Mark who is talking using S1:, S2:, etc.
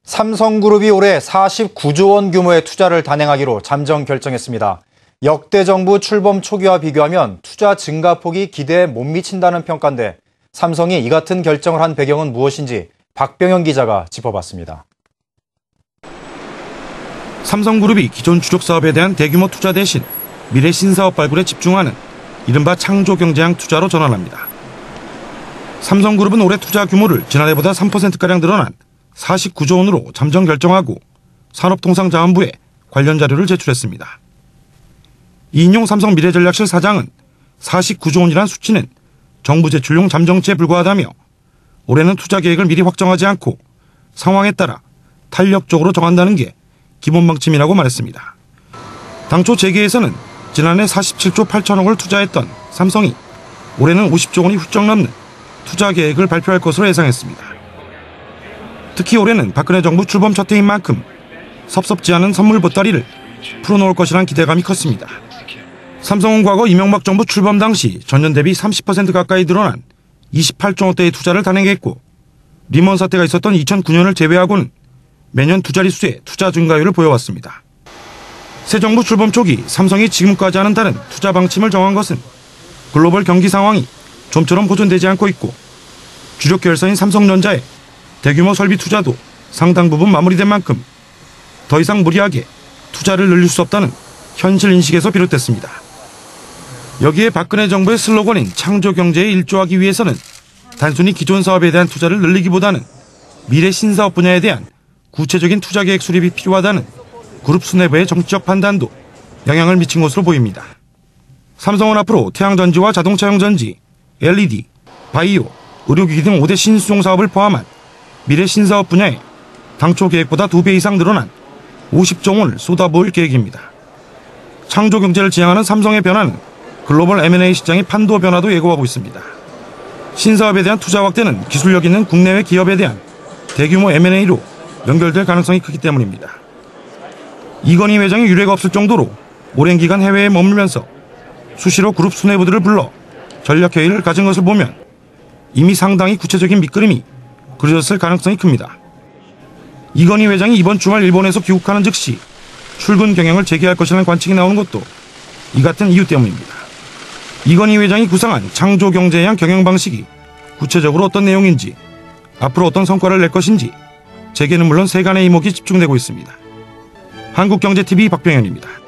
S1: 삼성그룹이 올해 49조 원 규모의 투자를 단행하기로 잠정 결정했습니다. 역대 정부 출범 초기와 비교하면 투자 증가폭이 기대에 못 미친다는 평가인데 삼성이 이 같은 결정을 한 배경은 무엇인지 박병영 기자가 짚어봤습니다.
S2: 삼성그룹이 기존 주력 사업에 대한 대규모 투자 대신 미래 신사업 발굴에 집중하는 이른바 창조경제형 투자로 전환합니다. 삼성그룹은 올해 투자 규모를 지난해보다 3%가량 늘어난 49조 원으로 잠정 결정하고 산업통상자원부에 관련 자료를 제출했습니다. 이인용 삼성미래전략실 사장은 49조 원이란 수치는 정부 제출용 잠정치에 불과하다며 올해는 투자 계획을 미리 확정하지 않고 상황에 따라 탄력적으로 정한다는 게 기본 방침이라고 말했습니다. 당초 재계에서는 지난해 47조 8천억을 투자했던 삼성이 올해는 50조 원이 훌쩍 넘는 투자 계획을 발표할 것으로 예상했습니다. 특히 올해는 박근혜 정부 출범 첫 해인 만큼 섭섭지 않은 선물 보따리를 풀어놓을 것이란 기대감이 컸습니다. 삼성은 과거 이명박 정부 출범 당시 전년 대비 30% 가까이 늘어난 28조 원대의 투자를 단행했고 리먼 사태가 있었던 2009년을 제외하고는 매년 두 자릿수의 투자 증가율을 보여왔습니다. 새 정부 출범 초기 삼성이 지금까지 하는 다른 투자 방침을 정한 것은 글로벌 경기 상황이 좀처럼 호전되지 않고 있고 주력 계열사인 삼성전자의 대규모 설비 투자도 상당 부분 마무리된 만큼 더 이상 무리하게 투자를 늘릴 수 없다는 현실 인식에서 비롯됐습니다. 여기에 박근혜 정부의 슬로건인 창조경제에 일조하기 위해서는 단순히 기존 사업에 대한 투자를 늘리기보다는 미래 신사업 분야에 대한 구체적인 투자 계획 수립이 필요하다는 그룹 수뇌부의 정치적 판단도 영향을 미친 것으로 보입니다. 삼성은 앞으로 태양전지와 자동차용 전지, LED, 바이오, 의료기기 등 5대 신수종 사업을 포함한 미래 신사업 분야에 당초 계획보다 2배 이상 늘어난 50조 원을 쏟아부을 계획입니다. 창조경제를 지향하는 삼성의 변화는 글로벌 M&A 시장의 판도 변화도 예고하고 있습니다. 신사업에 대한 투자 확대는 기술력 있는 국내외 기업에 대한 대규모 M&A로 연결될 가능성이 크기 때문입니다. 이건희 회장이 유례가 없을 정도로 오랜 기간 해외에 머물면서 수시로 그룹 수뇌부들을 불러 전략회의를 가진 것을 보면 이미 상당히 구체적인 밑그림이 그려졌을 가능성이 큽니다. 이건희 회장이 이번 주말 일본에서 귀국하는 즉시 출근 경영을 재개할 것이라는 관측이 나오는 것도 이 같은 이유 때문입니다. 이건희 회장이 구상한 창조경제에 대한 경영 방식이 구체적으로 어떤 내용인지 앞으로 어떤 성과를 낼 것인지 재계는 물론 세간의 이목이 집중되고 있습니다. 한국경제TV 박병현입니다.